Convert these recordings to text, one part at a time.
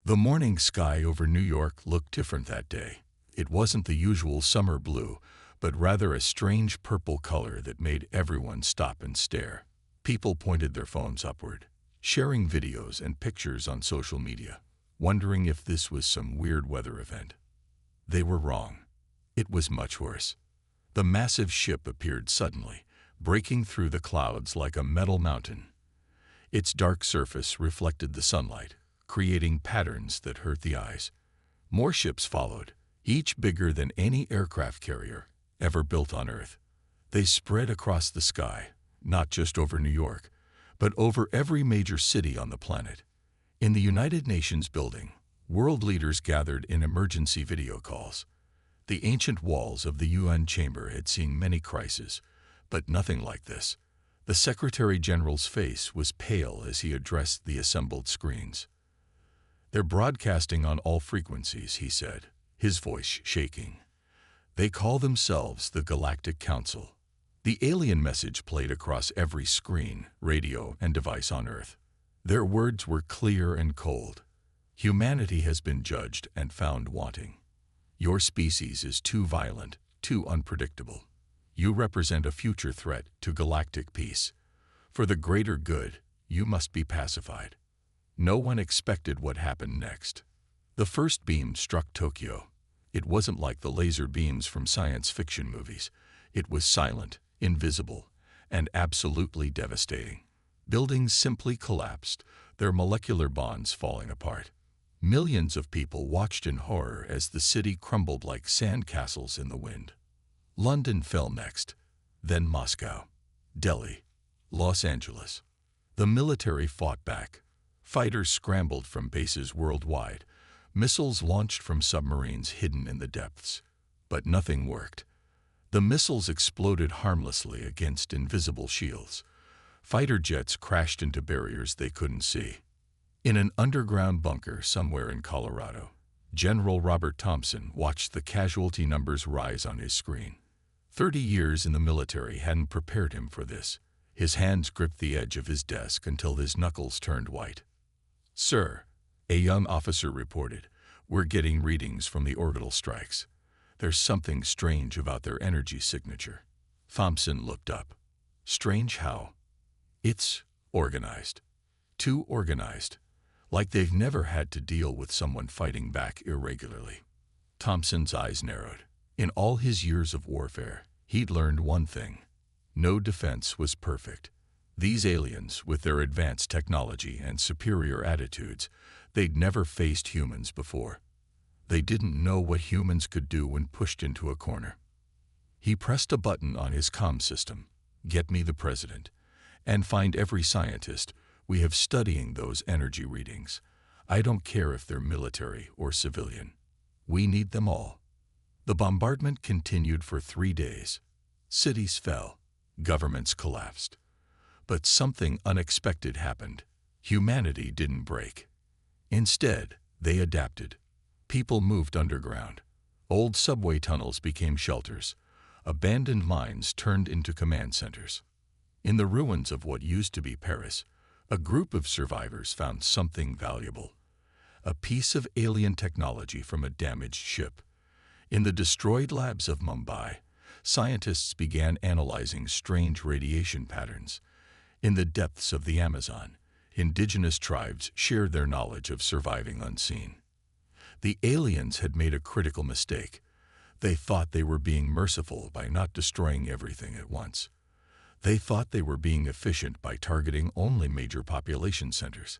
The morning sky over New York looked different that day. It wasn't the usual summer blue, but rather a strange purple color that made everyone stop and stare. People pointed their phones upward, sharing videos and pictures on social media, wondering if this was some weird weather event. They were wrong. It was much worse. The massive ship appeared suddenly, breaking through the clouds like a metal mountain. Its dark surface reflected the sunlight, creating patterns that hurt the eyes. More ships followed, each bigger than any aircraft carrier ever built on Earth. They spread across the sky, not just over New York, but over every major city on the planet. In the United Nations building, world leaders gathered in emergency video calls. The ancient walls of the UN chamber had seen many crises, but nothing like this. The Secretary General's face was pale as he addressed the assembled screens. "They're broadcasting on all frequencies," he said, his voice shaking. "They call themselves the Galactic Council." The alien message played across every screen, radio, and device on Earth. Their words were clear and cold. "Humanity has been judged and found wanting. Your species is too violent, too unpredictable. You represent a future threat to galactic peace. For the greater good, you must be pacified." No one expected what happened next. The first beam struck Tokyo. It wasn't like the laser beams from science fiction movies. It was silent, invisible, and absolutely devastating. Buildings simply collapsed, their molecular bonds falling apart. Millions of people watched in horror as the city crumbled like sand castles in the wind. London fell next, then Moscow, Delhi, Los Angeles. The military fought back. Fighters scrambled from bases worldwide, missiles launched from submarines hidden in the depths. But nothing worked. The missiles exploded harmlessly against invisible shields. Fighter jets crashed into barriers they couldn't see. In an underground bunker somewhere in Colorado, General Robert Thompson watched the casualty numbers rise on his screen. 30 years in the military hadn't prepared him for this. His hands gripped the edge of his desk until his knuckles turned white. "Sir," a young officer reported, "we're getting readings from the orbital strikes. There's something strange about their energy signature." Thompson looked up. "Strange how?" "It's organized. Too organized. Like they've never had to deal with someone fighting back irregularly." Thompson's eyes narrowed. In all his years of warfare, he'd learned one thing. No defense was perfect. These aliens, with their advanced technology and superior attitudes, they'd never faced humans before. They didn't know what humans could do when pushed into a corner. He pressed a button on his comm system. "Get me the president. And find every scientist we have studying those energy readings. I don't care if they're military or civilian. We need them all." The bombardment continued for 3 days. Cities fell. Governments collapsed. But something unexpected happened. Humanity didn't break. Instead, they adapted. People moved underground. Old subway tunnels became shelters. Abandoned mines turned into command centers. In the ruins of what used to be Paris, a group of survivors found something valuable. A piece of alien technology from a damaged ship. In the destroyed labs of Mumbai, scientists began analyzing strange radiation patterns. In the depths of the Amazon, indigenous tribes shared their knowledge of surviving unseen. The aliens had made a critical mistake. They thought they were being merciful by not destroying everything at once. They thought they were being efficient by targeting only major population centers.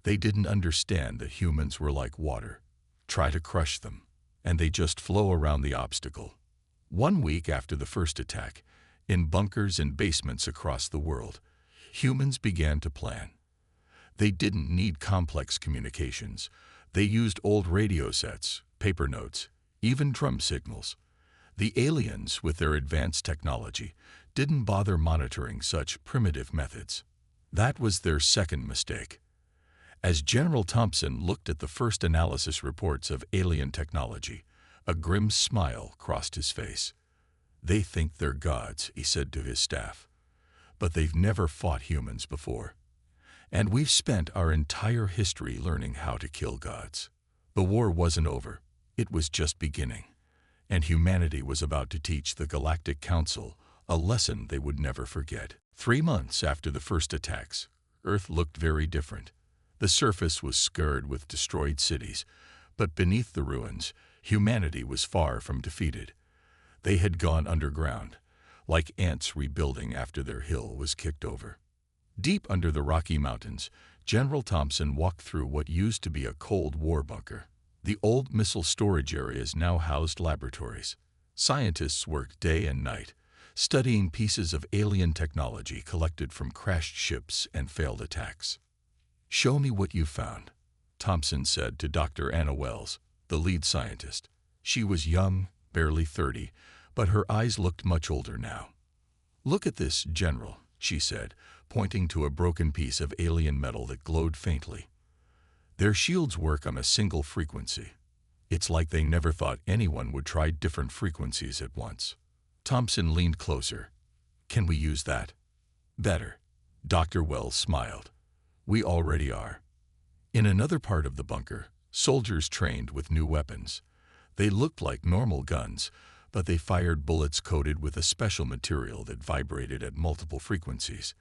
They didn't understand that humans were like water. Try to crush them, and they just flow around the obstacle. 1 week after the first attack, in bunkers and basements across the world, humans began to plan. They didn't need complex communications. They used old radio sets, paper notes, even drum signals. The aliens, with their advanced technology, didn't bother monitoring such primitive methods. That was their second mistake. As General Thompson looked at the first analysis reports of alien technology, a grim smile crossed his face. "They think they're gods," he said to his staff. "But they've never fought humans before. And we've spent our entire history learning how to kill gods. The war wasn't over. It was just beginning. And humanity was about to teach the Galactic Council a lesson they would never forget. 3 months after the first attacks, Earth looked very different. The surface was scarred with destroyed cities, but beneath the ruins, humanity was far from defeated. They had gone underground, like ants rebuilding after their hill was kicked over. Deep under the Rocky Mountains, General Thompson walked through what used to be a Cold War bunker. The old missile storage areas now housed laboratories. Scientists worked day and night, studying pieces of alien technology collected from crashed ships and failed attacks. "Show me what you found," Thompson said to Dr. Anna Wells, the lead scientist. She was young, barely 30, but her eyes looked much older now. "Look at this, General," she said, pointing to a broken piece of alien metal that glowed faintly. "Their shields work on a single frequency. It's like they never thought anyone would try different frequencies at once." Thompson leaned closer. "Can we use that?" "Better." Dr. Wells smiled. "We already are." In another part of the bunker, soldiers trained with new weapons. They looked like normal guns, but they fired bullets coated with a special material that vibrated at multiple frequencies.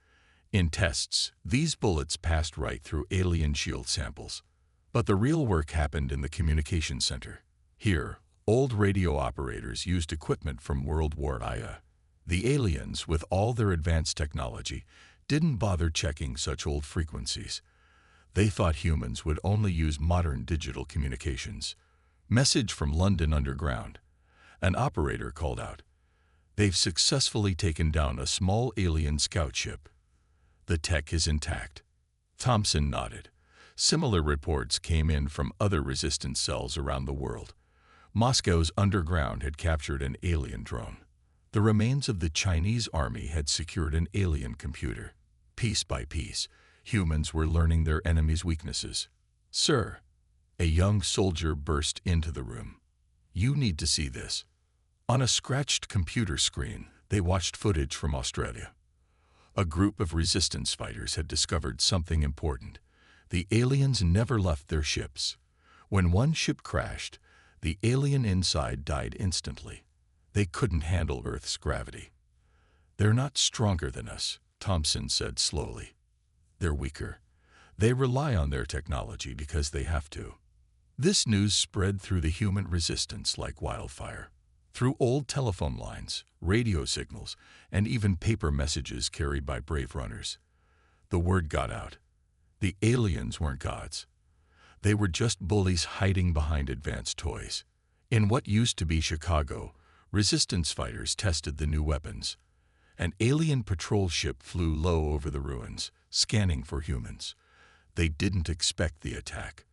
In tests, these bullets passed right through alien shield samples. But the real work happened in the communication center. Here, old radio operators used equipment from World War II. The aliens, with all their advanced technology, didn't bother checking such old frequencies. They thought humans would only use modern digital communications. "Message from London Underground." An operator called out. "They've successfully taken down a small alien scout ship. The tech is intact." Thompson nodded. Similar reports came in from other resistance cells around the world. Moscow's underground had captured an alien drone. The remains of the Chinese army had secured an alien computer. Piece by piece, humans were learning their enemies' weaknesses. "Sir," a young soldier burst into the room. "You need to see this." On a scratched computer screen, they watched footage from Australia. A group of resistance fighters had discovered something important. The aliens never left their ships. When one ship crashed, the alien inside died instantly. They couldn't handle Earth's gravity. "They're not stronger than us," Thompson said slowly. "They're weaker. They rely on their technology because they have to." This news spread through the human resistance like wildfire. Through old telephone lines, radio signals, and even paper messages carried by brave runners. The word got out. The aliens weren't gods. They were just bullies hiding behind advanced toys. In what used to be Chicago, resistance fighters tested the new weapons. An alien patrol ship flew low over the ruins, scanning for humans. They didn't expect the attack.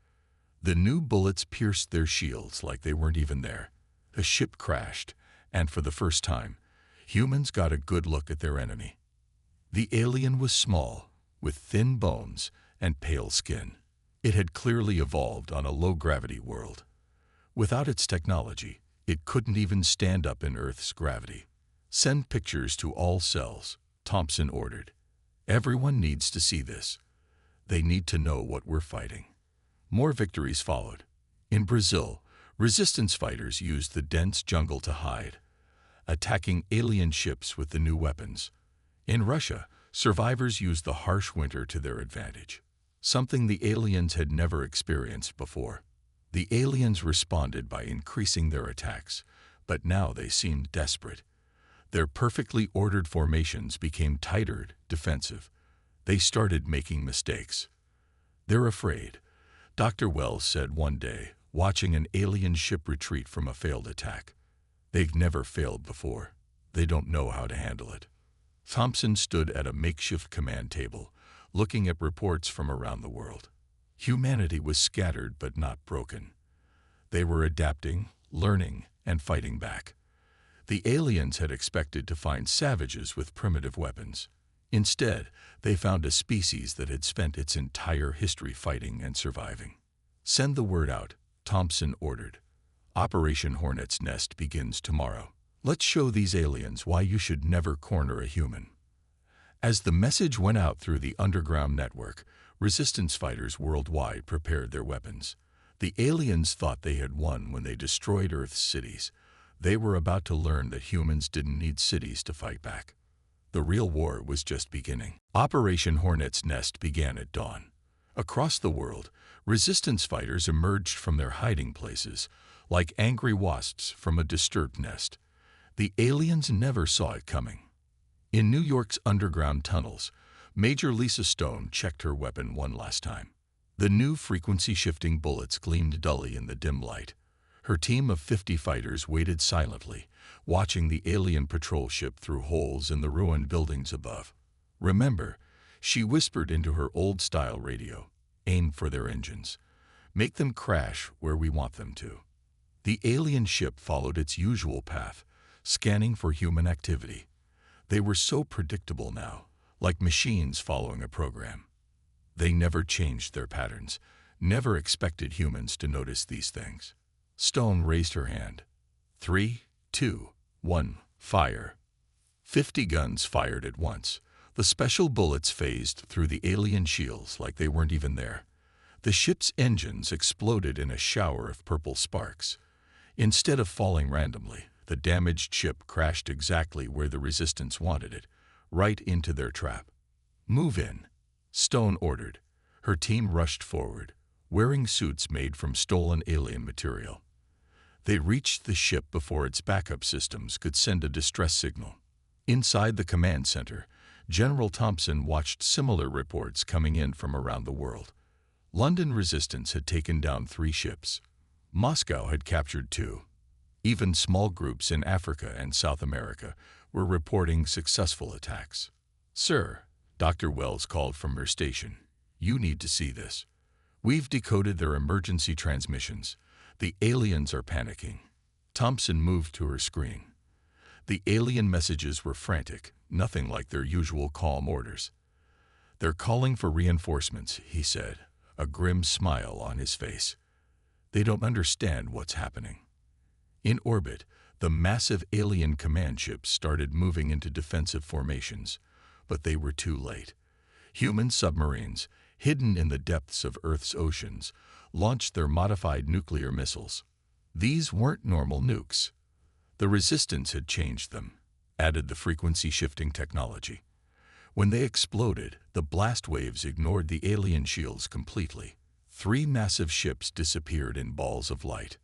The new bullets pierced their shields like they weren't even there. The ship crashed, and for the first time, humans got a good look at their enemy. The alien was small, with thin bones and pale skin. It had clearly evolved on a low-gravity world. Without its technology, it couldn't even stand up in Earth's gravity. "Send pictures to all cells," Thompson ordered. "Everyone needs to see this. They need to know what we're fighting." More victories followed. In Brazil, resistance fighters used the dense jungle to hide, attacking alien ships with the new weapons. In Russia, survivors used the harsh winter to their advantage, something the aliens had never experienced before. The aliens responded by increasing their attacks, but now they seemed desperate. Their perfectly ordered formations became tighter, defensive. They started making mistakes. "They're afraid," Dr. Wells said one day, watching an alien ship retreat from a failed attack. "They've never failed before. They don't know how to handle it." Thompson stood at a makeshift command table, looking at reports from around the world. Humanity was scattered but not broken. They were adapting, learning, and fighting back. The aliens had expected to find savages with primitive weapons. Instead, they found a species that had spent its entire history fighting and surviving. "Send the word out," Thompson ordered. "Operation Hornet's Nest begins tomorrow. Let's show these aliens why you should never corner a human." As the message went out through the underground network, Resistance fighters worldwide prepared their weapons. The aliens thought they had won when they destroyed Earth's cities. They were about to learn that humans didn't need cities to fight back. The real war was just beginning. Operation Hornet's Nest began at dawn. Across the world, resistance fighters emerged from their hiding places, like angry wasps from a disturbed nest. The aliens never saw it coming. In New York's underground tunnels, Major Lisa Stone checked her weapon one last time. The new frequency-shifting bullets gleamed dully in the dim light. Her team of 50 fighters waited silently, watching the alien patrol ship through holes in the ruined buildings above. "Remember," she whispered into her old-style radio, "aim for their engines. Make them crash where we want them to." The alien ship followed its usual path, scanning for human activity. They were so predictable now, like machines following a program. They never changed their patterns, never expected humans to notice these things. Stone raised her hand. 3, 2, 1, fire. 50 guns fired at once. The special bullets phased through the alien shields like they weren't even there. The ship's engines exploded in a shower of purple sparks. Instead of falling randomly, the damaged ship crashed exactly where the resistance wanted it, right into their trap. "Move in," Stone ordered. Her team rushed forward, wearing suits made from stolen alien material. They reached the ship before its backup systems could send a distress signal. Inside the command center, General Thompson watched similar reports coming in from around the world. London resistance had taken down 3 ships. Moscow had captured 2. Even small groups in Africa and South America were reporting successful attacks. "Sir," Dr. Wells called from her station, "you need to see this. We've decoded their emergency transmissions. The aliens are panicking." Thompson moved to her screen. The alien messages were frantic, nothing like their usual calm orders. "They're calling for reinforcements," he said, a grim smile on his face. "They don't understand what's happening." In orbit, the massive alien command ships started moving into defensive formations, but they were too late. Human submarines, hidden in the depths of Earth's oceans, launched their modified nuclear missiles. These weren't normal nukes. The resistance had changed them, added the frequency-shifting technology. When they exploded, the blast waves ignored the alien shields completely. 3 massive ships disappeared in balls of light.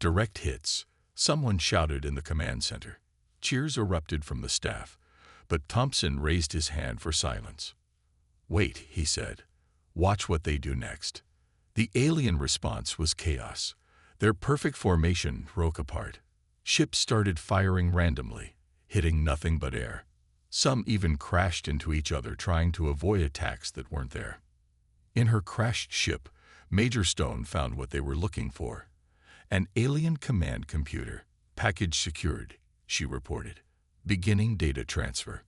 "Direct hits," someone shouted in the command center. Cheers erupted from the staff, but Thompson raised his hand for silence. "Wait," he said. "Watch what they do next." The alien response was chaos. Their perfect formation broke apart. Ships started firing randomly, hitting nothing but air. Some even crashed into each other trying to avoid attacks that weren't there. In her crashed ship, Major Stone found what they were looking for. "An alien command computer, package secured," she reported. "Beginning data transfer."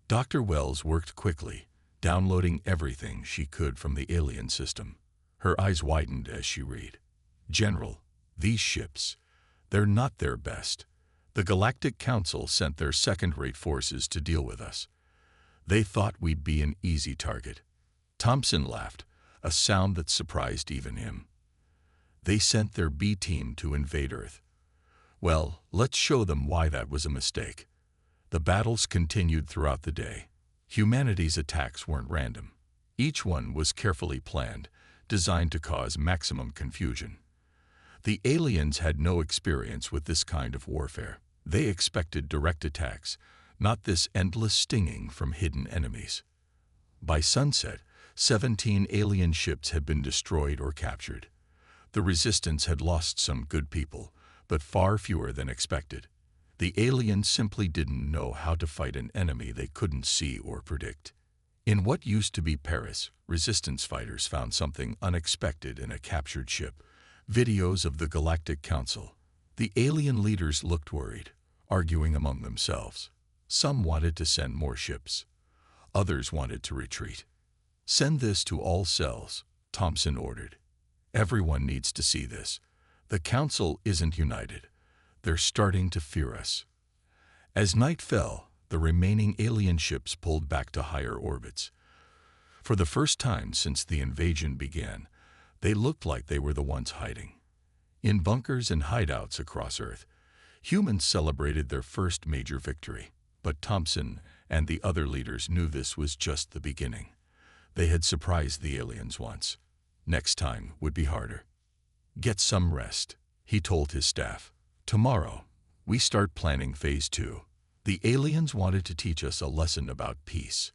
Dr. Wells worked quickly, downloading everything she could from the alien system. Her eyes widened as she read. "General, these ships, they're not their best. The Galactic Council sent their second-rate forces to deal with us. They thought we'd be an easy target." Thompson laughed, a sound that surprised even him. "They sent their B team to invade Earth. Well, let's show them why that was a mistake." The battles continued throughout the day. Humanity's attacks weren't random. Each one was carefully planned, designed to cause maximum confusion. The aliens had no experience with this kind of warfare. They expected direct attacks, not this endless stinging from hidden enemies. By sunset, 17 alien ships had been destroyed or captured. The resistance had lost some good people, but far fewer than expected. The aliens simply didn't know how to fight an enemy they couldn't see or predict. In what used to be Paris, resistance fighters found something unexpected in a captured ship: videos of the Galactic Council. The alien leaders looked worried, arguing among themselves. Some wanted to send more ships. Others wanted to retreat. "Send this to all cells," Thompson ordered. "Everyone needs to see this. The Council isn't united. They're starting to fear us." As night fell, the remaining alien ships pulled back to higher orbits. For the first time since the invasion began, they looked like they were the ones hiding. In bunkers and hideouts across Earth, humans celebrated their first major victory. But Thompson and the other leaders knew this was just the beginning. They had surprised the aliens once. Next time would be harder. "Get some rest," he told his staff. "Tomorrow, we start planning Phase 2. The aliens wanted to teach us a lesson about peace.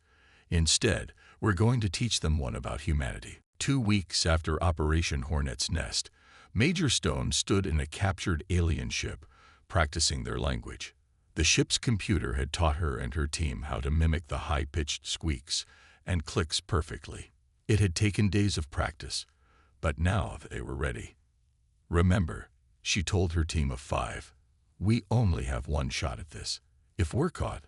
Instead, we're going to teach them one about humanity." 2 weeks after Operation Hornet's Nest, Major Stone stood in a captured alien ship, practicing their language. The ship's computer had taught her and her team how to mimic the high-pitched squeaks and clicks perfectly. It had taken days of practice, but now they were ready. "Remember," she told her team of 5, "we only have one shot at this. If we're caught,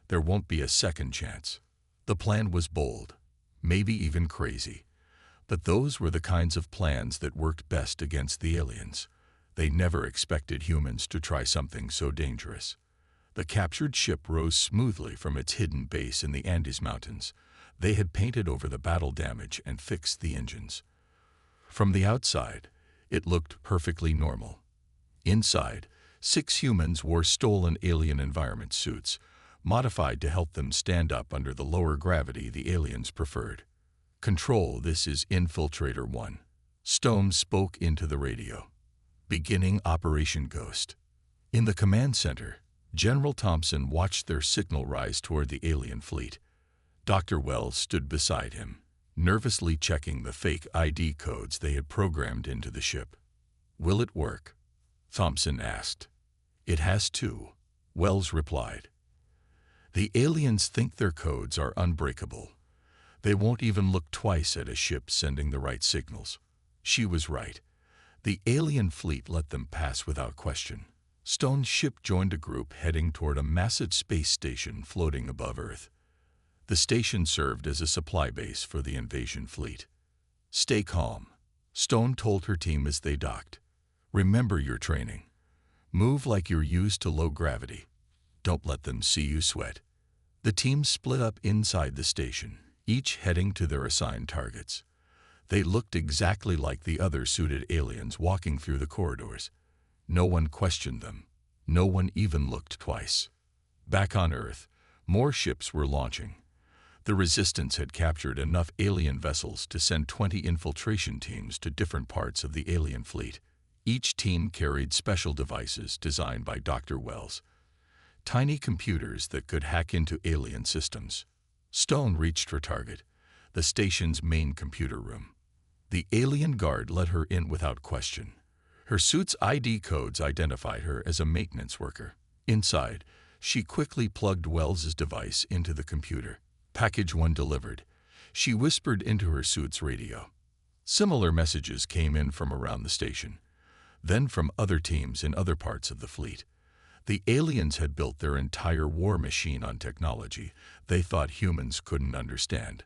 there won't be a second chance." The plan was bold, maybe even crazy, but those were the kinds of plans that worked best against the aliens. They never expected humans to try something so dangerous. The captured ship rose smoothly from its hidden base in the Andes Mountains. They had painted over the battle damage and fixed the engines. From the outside, it looked perfectly normal. Inside, 6 humans wore stolen alien environment suits, modified to help them stand up under the lower gravity the aliens preferred. "Control, this is Infiltrator 1. Stone spoke into the radio. "Beginning Operation Ghost." In the command center, General Thompson watched their signal rise toward the alien fleet. Dr. Wells stood beside him, nervously checking the fake ID codes they had programmed into the ship. "Will it work?" Thompson asked. "It has to," Wells replied. "The aliens think their codes are unbreakable. They won't even look twice at a ship sending the right signals." She was right. The alien fleet let them pass without question. Stone's ship joined a group heading toward a massive space station floating above Earth. The station served as a supply base for the invasion fleet. "Stay calm," Stone told her team as they docked. "Remember your training. Move like you're used to low gravity. Don't let them see you sweat." The team split up inside the station, each heading to their assigned targets. They looked exactly like the other suited aliens walking through the corridors. No one questioned them. No one even looked twice. Back on Earth, more ships were launching. The Resistance had captured enough alien vessels to send 20 infiltration teams to different parts of the alien fleet. Each team carried special devices designed by Dr. Wells, tiny computers that could hack into alien systems. Stone reached her target, the station's main computer room. The alien guard let her in without question. Her suit's ID codes identified her as a maintenance worker. Inside, she quickly plugged Wells's device into the computer. "Package 1 delivered," she whispered into her suit's radio. Similar messages came in from around the station, then from other teams in other parts of the fleet. The aliens had built their entire war machine on technology they thought humans couldn't understand.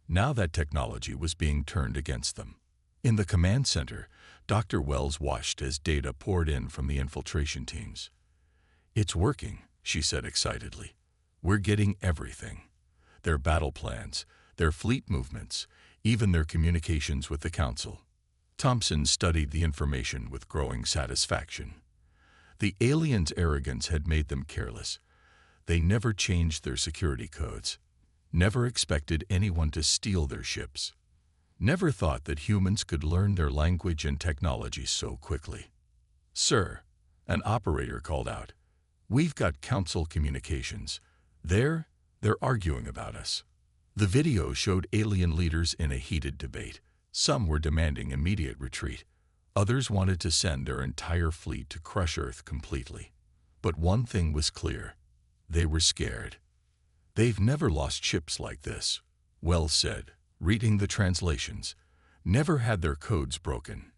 Now that technology was being turned against them. In the command center, Dr. Wells watched as data poured in from the infiltration teams. "It's working," she said excitedly. "We're getting everything. Their battle plans, their fleet movements, even their communications with the Council." Thompson studied the information with growing satisfaction. The aliens' arrogance had made them careless. They never changed their security codes, never expected anyone to steal their ships, never thought that humans could learn their language and technology so quickly. "Sir," an operator called out, "we've got Council communications. They're arguing about us." The video showed alien leaders in a heated debate. Some were demanding immediate retreat. Others wanted to send their entire fleet to crush Earth completely. But one thing was clear. They were scared. "They've never lost ships like this," Wells said, reading the translations. "Never had their codes broken.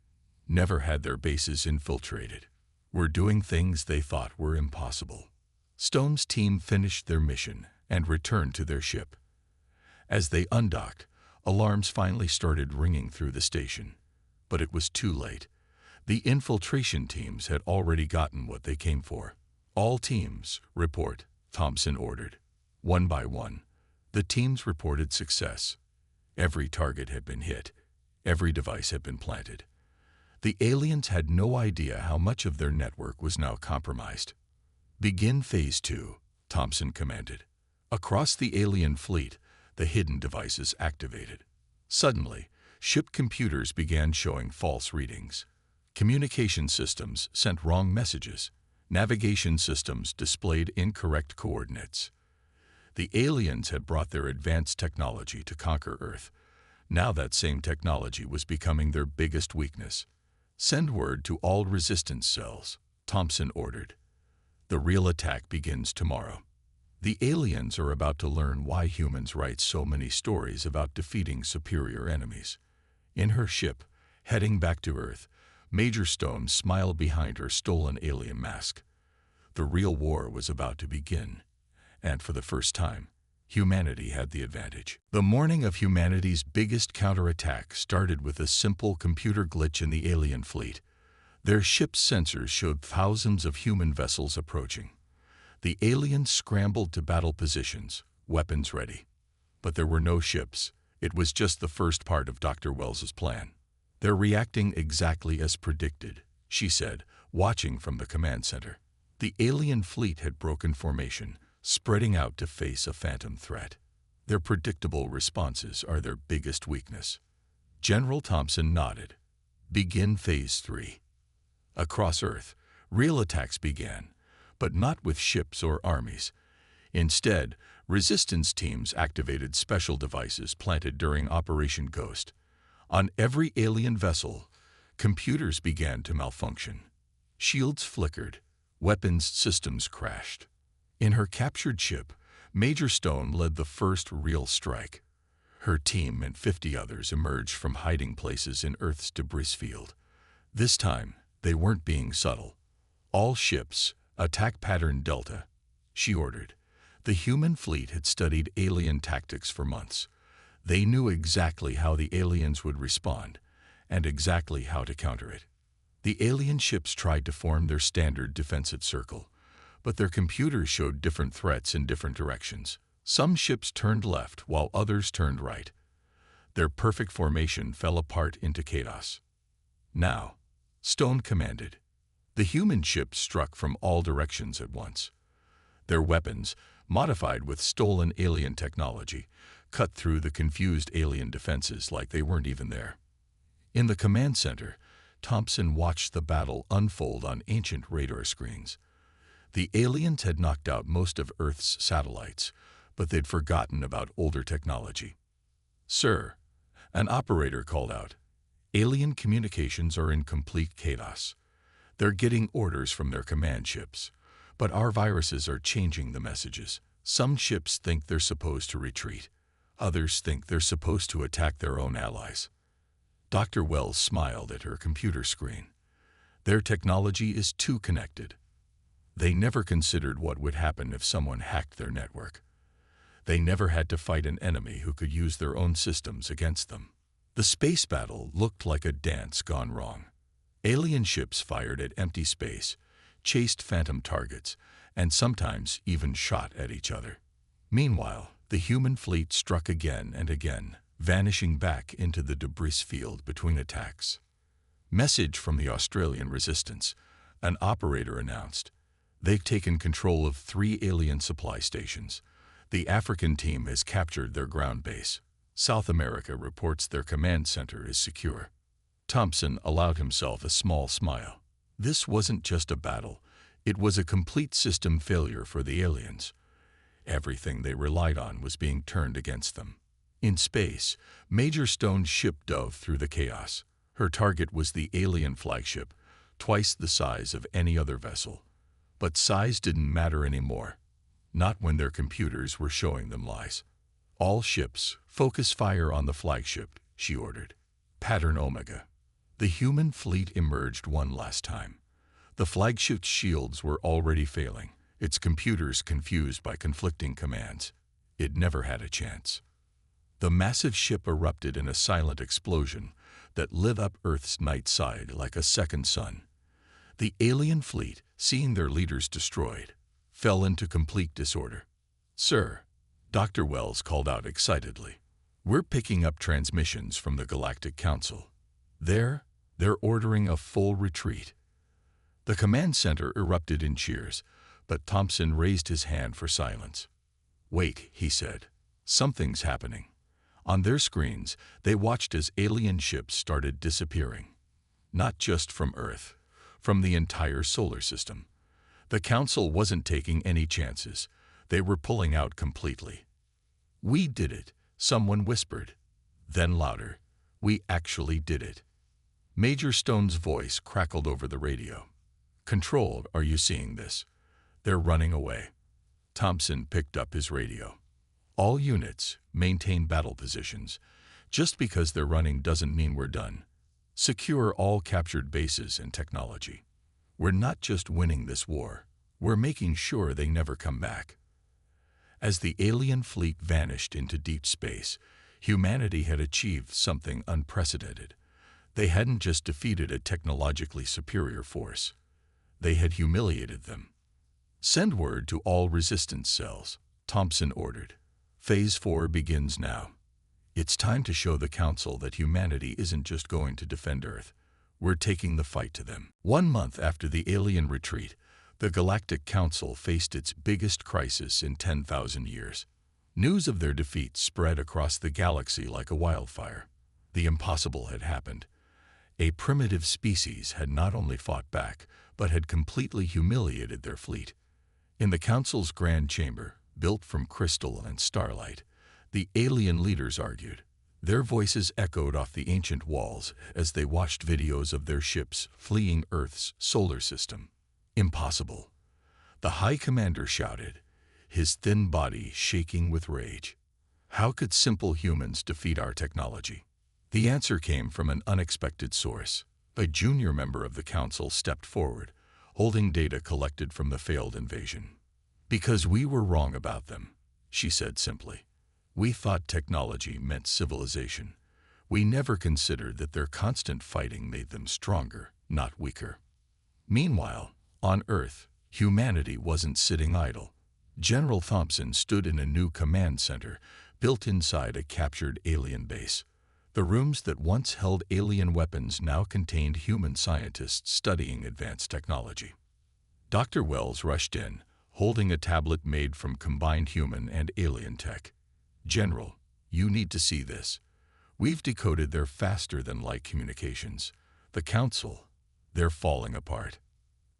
Never had their bases infiltrated. Were doing things they thought were impossible." Stone's team finished their mission and returned to their ship. As they undocked, alarms finally started ringing through the station. But it was too late. The infiltration teams had already gotten what they came for. "All teams, report," Thompson ordered. One by one, the teams reported success. Every target had been hit. Every device had been planted. The aliens had no idea how much of their network was now compromised. "Begin Phase 2, Thompson commanded. Across the alien fleet, the hidden devices activated. Suddenly, ship computers began showing false readings. Communication systems sent wrong messages. Navigation systems displayed incorrect coordinates. The aliens had brought their advanced technology to conquer Earth. Now that same technology was becoming their biggest weakness. "Send word to all resistance cells," Thompson ordered. "The real attack begins tomorrow." The aliens are about to learn why humans write so many stories about defeating superior enemies. In her ship, heading back to Earth, Major Stone smiled behind her stolen alien mask. The real war was about to begin, and for the first time, humanity had the advantage. The morning of humanity's biggest counterattack started with a simple computer glitch in the alien fleet. Their ship's sensors showed thousands of human vessels approaching. The aliens scrambled to battle positions, weapons ready. But there were no ships. It was just the first part of Dr. Wells's plan. "They're reacting exactly as predicted," she said, watching from the command center. The alien fleet had broken formation, spreading out to face a phantom threat. Their predictable responses are their biggest weakness. General Thompson nodded. "Begin Phase 3. Across Earth, real attacks began, but not with ships or armies. Instead, resistance teams activated special devices planted during Operation Ghost. On every alien vessel, computers began to malfunction. Shields flickered, weapons systems crashed. In her captured ship, Major Stone led the first real strike. Her team and 50 others emerged from hiding places in Earth's debris field. This time, they weren't being subtle. "All ships, attack pattern Delta," she ordered. The human fleet had studied alien tactics for months. They knew exactly how the aliens would respond, and exactly how to counter it. The alien ships tried to form their standard defensive circle, but their computers showed different threats in different directions. Some ships turned left while others turned right. Their perfect formation fell apart into chaos. "Now," Stone commanded. The human ships struck from all directions at once. Their weapons, modified with stolen alien technology, cut through the confused alien defenses like they weren't even there. In the command center, Thompson watched the battle unfold on ancient radar screens. The aliens had knocked out most of Earth's satellites, but they'd forgotten about older technology. "Sir," an operator called out, "alien communications are in complete chaos. They're getting orders from their command ships, but our viruses are changing the messages. Some ships think they're supposed to retreat. Others think they're supposed to attack their own allies." Dr. Wells smiled at her computer screen. "Their technology is too connected. They never considered what would happen if someone hacked their network. They never had to fight an enemy who could use their own systems against them." The space battle looked like a dance gone wrong. Alien ships fired at empty space, chased phantom targets, and sometimes even shot at each other. Meanwhile, the human fleet struck again and again, vanishing back into the debris field between attacks. "Message from the Australian resistance," an operator announced. "They've taken control of 3 alien supply stations. The African team has captured their ground base. South America reports their command center is secure." Thompson allowed himself a small smile. This wasn't just a battle. It was a complete system failure for the aliens. Everything they relied on was being turned against them. In space, Major Stone's ship dove through the chaos. Her target was the alien flagship, twice the size of any other vessel. But size didn't matter anymore. Not when their computers were showing them lies. "All ships, focus fire on the flagship," she ordered. Pattern Omega. The human fleet emerged one last time. The flagship's shields were already failing, its computers confused by conflicting commands. It never had a chance. The massive ship erupted in a silent explosion that lit up Earth's night side like a second sun. The alien fleet, seeing their leaders destroyed, fell into complete disorder. "Sir," Dr. Wells called out excitedly, We're picking up transmissions from the Galactic Council. They're ordering a full retreat." The command center erupted in cheers, but Thompson raised his hand for silence. "Wait," he said. "Something's happening." On their screens, they watched as alien ships started disappearing. Not just from Earth, from the entire solar system. The Council wasn't taking any chances. They were pulling out completely. "We did it," someone whispered. Then louder, "We actually did it." Major Stone's voice crackled over the radio. "Control, are you seeing this? They're running away." Thompson picked up his radio. "All units, maintain battle positions. Just because they're running doesn't mean we're done. Secure all captured bases and technology. We're not just winning this war, we're making sure they never come back." As the alien fleet vanished into deep space, humanity had achieved something unprecedented. They hadn't just defeated a technologically superior force. They had humiliated them. "Send word to all resistance cells," Thompson ordered. "Phase 4 begins now. It's time to show the Council that humanity isn't just going to defend Earth. We're taking the fight to them." 1 month after the alien retreat, the Galactic Council faced its biggest crisis in 10,000 years. News of their defeat spread across the galaxy like a wildfire. The impossible had happened. A primitive species had not only fought back, but had completely humiliated their fleet. In the Council's grand chamber, built from crystal and starlight, the alien leaders argued. Their voices echoed off the ancient walls as they watched videos of their ships fleeing Earth's solar system. "Impossible," the High Commander shouted, his thin body shaking with rage. "How could simple humans defeat our technology?" The answer came from an unexpected source. A junior member of the Council stepped forward, holding data collected from the failed invasion. "Because we were wrong about them," she said simply. "We thought technology meant civilization. We never considered that their constant fighting made them stronger, not weaker." Meanwhile, on Earth, humanity wasn't sitting idle. General Thompson stood in a new command center built inside a captured alien base. The rooms that once held alien weapons now contained human scientists studying advanced technology. Dr. Wells rushed in, holding a tablet made from combined human and alien tech. "General, you need to see this. We've decoded their faster-than-light communications. The Council, they're falling apart."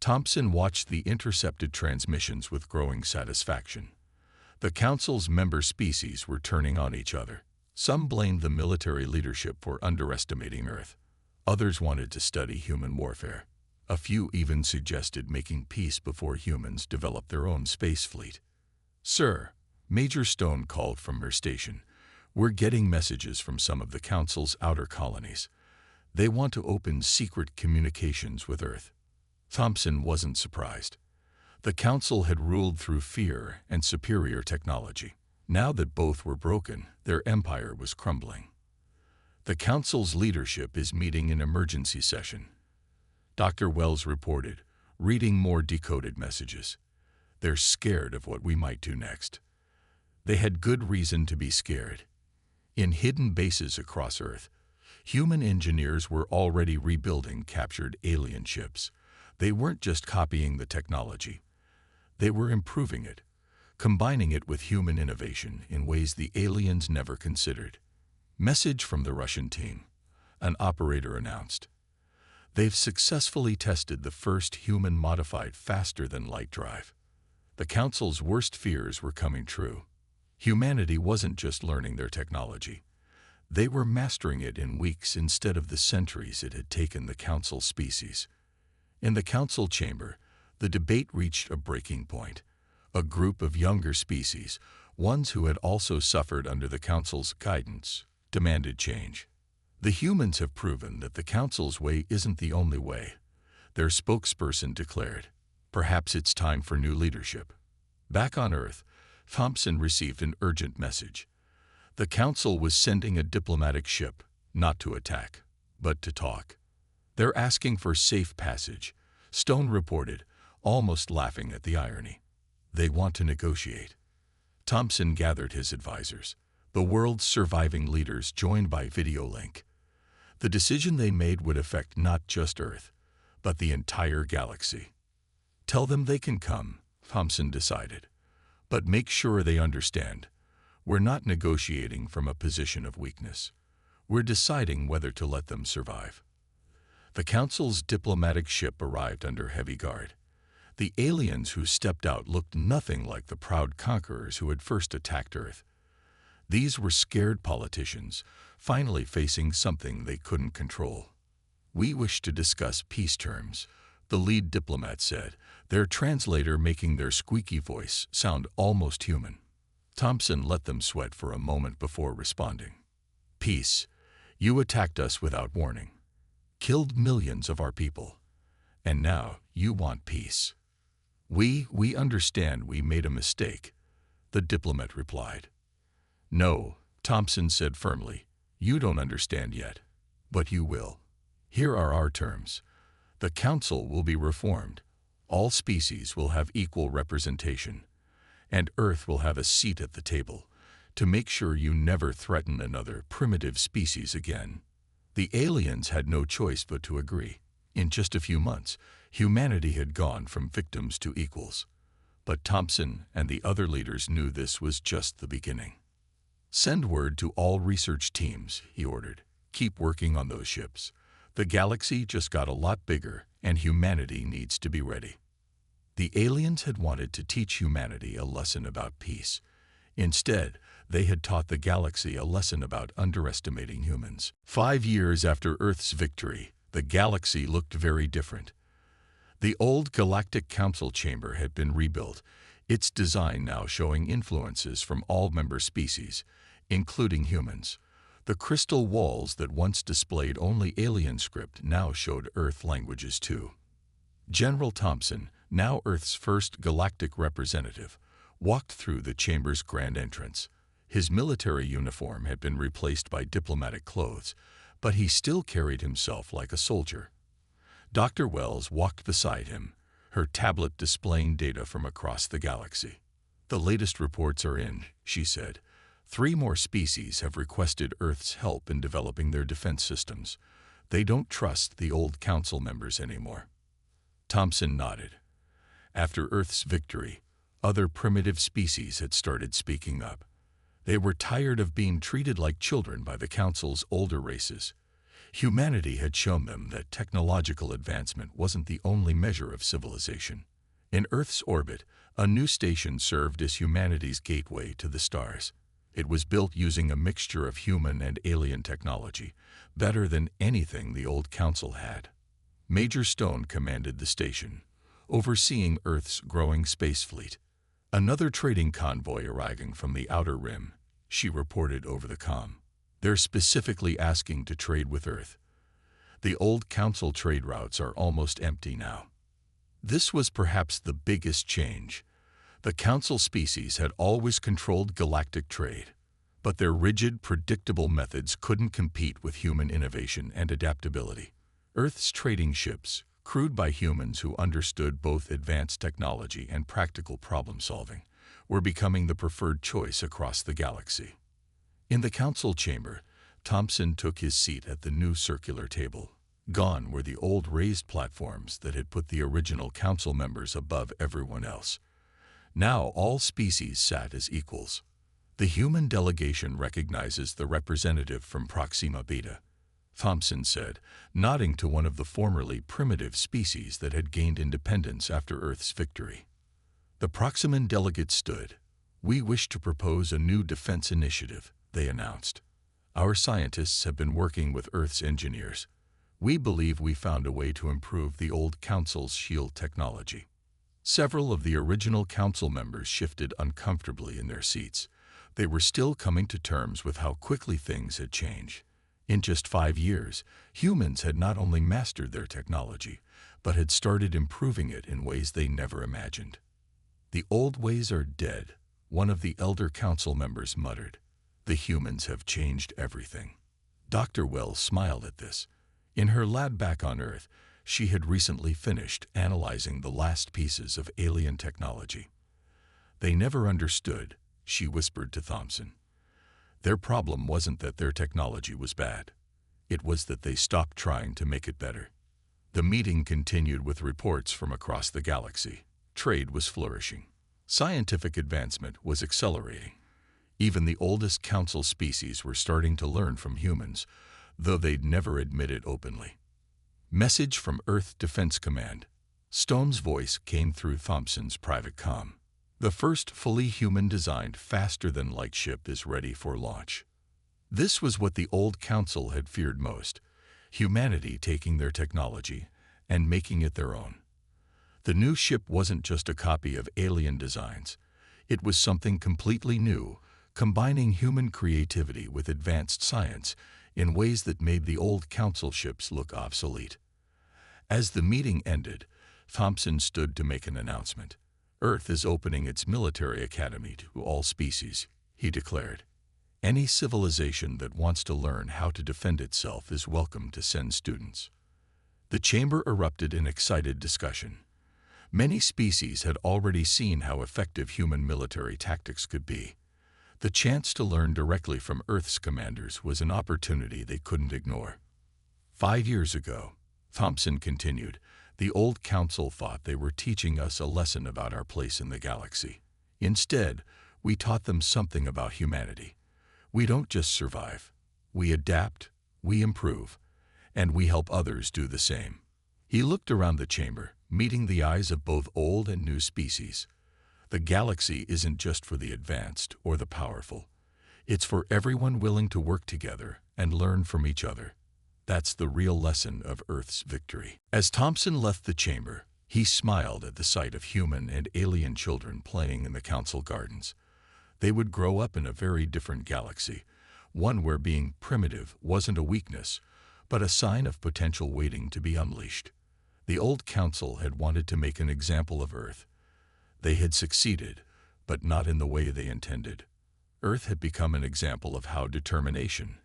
Thompson watched the intercepted transmissions with growing satisfaction. The Council's member species were turning on each other. Some blamed the military leadership for underestimating Earth. Others wanted to study human warfare. A few even suggested making peace before humans developed their own space fleet. "Sir," Major Stone called from her station, "we're getting messages from some of the Council's outer colonies. They want to open secret communications with Earth." Thompson wasn't surprised. The Council had ruled through fear and superior technology. Now that both were broken, their empire was crumbling. "The Council's leadership is meeting in emergency session," Dr. Wells reported, reading more decoded messages. "They're scared of what we might do next." They had good reason to be scared. In hidden bases across Earth, human engineers were already rebuilding captured alien ships. They weren't just copying the technology. They were improving it, combining it with human innovation in ways the aliens never considered. "Message from the Russian team," an operator announced. "They've successfully tested the first human-modified faster-than-light drive." The Council's worst fears were coming true. Humanity wasn't just learning their technology. They were mastering it in weeks instead of the centuries it had taken the Council species. In the Council chamber, the debate reached a breaking point. A group of younger species, ones who had also suffered under the Council's guidance, demanded change. "The humans have proven that the Council's way isn't the only way," their spokesperson declared. "Perhaps it's time for new leadership." Back on Earth, Thompson received an urgent message. The Council was sending a diplomatic ship, not to attack, but to talk. "They're asking for safe passage," Stone reported, almost laughing at the irony. "They want to negotiate." Thompson gathered his advisors. The world's surviving leaders joined by video link. The decision they made would affect not just Earth, but the entire galaxy. Tell them they can come, Thompson decided. But make sure they understand. We're not negotiating from a position of weakness. We're deciding whether to let them survive. The Council's diplomatic ship arrived under heavy guard. The aliens who stepped out looked nothing like the proud conquerors who had first attacked Earth. These were scared politicians, finally facing something they couldn't control. "We wish to discuss peace terms," the lead diplomat said, their translator making their squeaky voice sound almost human. Thompson let them sweat for a moment before responding. "Peace. You attacked us without warning. Killed millions of our people. And now you want peace." We understand we made a mistake," the diplomat replied. "No," Thompson said firmly, "you don't understand yet. But you will. Here are our terms. The Council will be reformed. All species will have equal representation. And Earth will have a seat at the table to make sure you never threaten another primitive species again." The aliens had no choice but to agree. In just a few months, humanity had gone from victims to equals. But Thompson and the other leaders knew this was just the beginning. "Send word to all research teams," he ordered. "Keep working on those ships. The galaxy just got a lot bigger, and humanity needs to be ready." The aliens had wanted to teach humanity a lesson about peace. Instead, they had taught the galaxy a lesson about underestimating humans. 5 years after Earth's victory, the galaxy looked very different. The old Galactic Council chamber had been rebuilt, its design now showing influences from all member species, including humans. The crystal walls that once displayed only alien script now showed Earth languages too. General Thompson, now Earth's first galactic representative, walked through the chamber's grand entrance. His military uniform had been replaced by diplomatic clothes, but he still carried himself like a soldier. Dr. Wells walked beside him, her tablet displaying data from across the galaxy. "The latest reports are in," she said. 3 more species have requested Earth's help in developing their defense systems. They don't trust the old Council members anymore." Thompson nodded. After Earth's victory, other primitive species had started speaking up. They were tired of being treated like children by the Council's older races. Humanity had shown them that technological advancement wasn't the only measure of civilization. In Earth's orbit, a new station served as humanity's gateway to the stars. It was built using a mixture of human and alien technology, better than anything the old Council had. Major Stone commanded the station, overseeing Earth's growing space fleet. "Another trading convoy arriving from the Outer Rim," she reported over the comm. "They're specifically asking to trade with Earth. The old Council trade routes are almost empty now." This was perhaps the biggest change. The Council species had always controlled galactic trade, but their rigid, predictable methods couldn't compete with human innovation and adaptability. Earth's trading ships, crewed by humans who understood both advanced technology and practical problem-solving, were becoming the preferred choice across the galaxy. In the Council chamber, Thompson took his seat at the new circular table. Gone were the old raised platforms that had put the original Council members above everyone else. Now all species sat as equals. The human delegation recognizes the representative from Proxima Beta, Thompson said, nodding to one of the formerly primitive species that had gained independence after Earth's victory. The Proximan delegates stood. "We wish to propose a new defense initiative," they announced. "Our scientists have been working with Earth's engineers. We believe we found a way to improve the old Council's shield technology." Several of the original Council members shifted uncomfortably in their seats. They were still coming to terms with how quickly things had changed. In just 5 years, humans had not only mastered their technology, but had started improving it in ways they never imagined. "The old ways are dead," one of the elder Council members muttered. "The humans have changed everything." Dr. Wells smiled at this. In her lab back on Earth, she had recently finished analyzing the last pieces of alien technology. "They never understood," she whispered to Thompson. Their problem wasn't that their technology was bad. It was that they stopped trying to make it better. The meeting continued with reports from across the galaxy. Trade was flourishing. Scientific advancement was accelerating. Even the oldest council species were starting to learn from humans, though they'd never admit it openly. Message from Earth Defense Command. Stone's voice came through Thompson's private comm. The first fully human-designed faster-than-light ship is ready for launch. This was what the old council had feared most, humanity taking their technology and making it their own. The new ship wasn't just a copy of alien designs. It was something completely new, combining human creativity with advanced science in ways that made the old council ships look obsolete. As the meeting ended, Thompson stood to make an announcement. Earth is opening its military academy to all species, he declared. Any civilization that wants to learn how to defend itself is welcome to send students. The chamber erupted in excited discussion. Many species had already seen how effective human military tactics could be. The chance to learn directly from Earth's commanders was an opportunity they couldn't ignore. 5 years ago, Thompson continued, the old council thought they were teaching us a lesson about our place in the galaxy. Instead, we taught them something about humanity. We don't just survive. We adapt, we improve, and we help others do the same. He looked around the chamber, meeting the eyes of both old and new species. The galaxy isn't just for the advanced or the powerful. It's for everyone willing to work together and learn from each other. That's the real lesson of Earth's victory. As Thompson left the chamber, he smiled at the sight of human and alien children playing in the council gardens. They would grow up in a very different galaxy, one where being primitive wasn't a weakness, but a sign of potential waiting to be unleashed. The old council had wanted to make an example of Earth. They had succeeded, but not in the way they intended. Earth had become an example of how determination,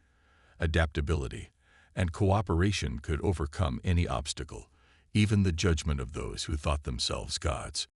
adaptability, and cooperation could overcome any obstacle, even the judgment of those who thought themselves gods.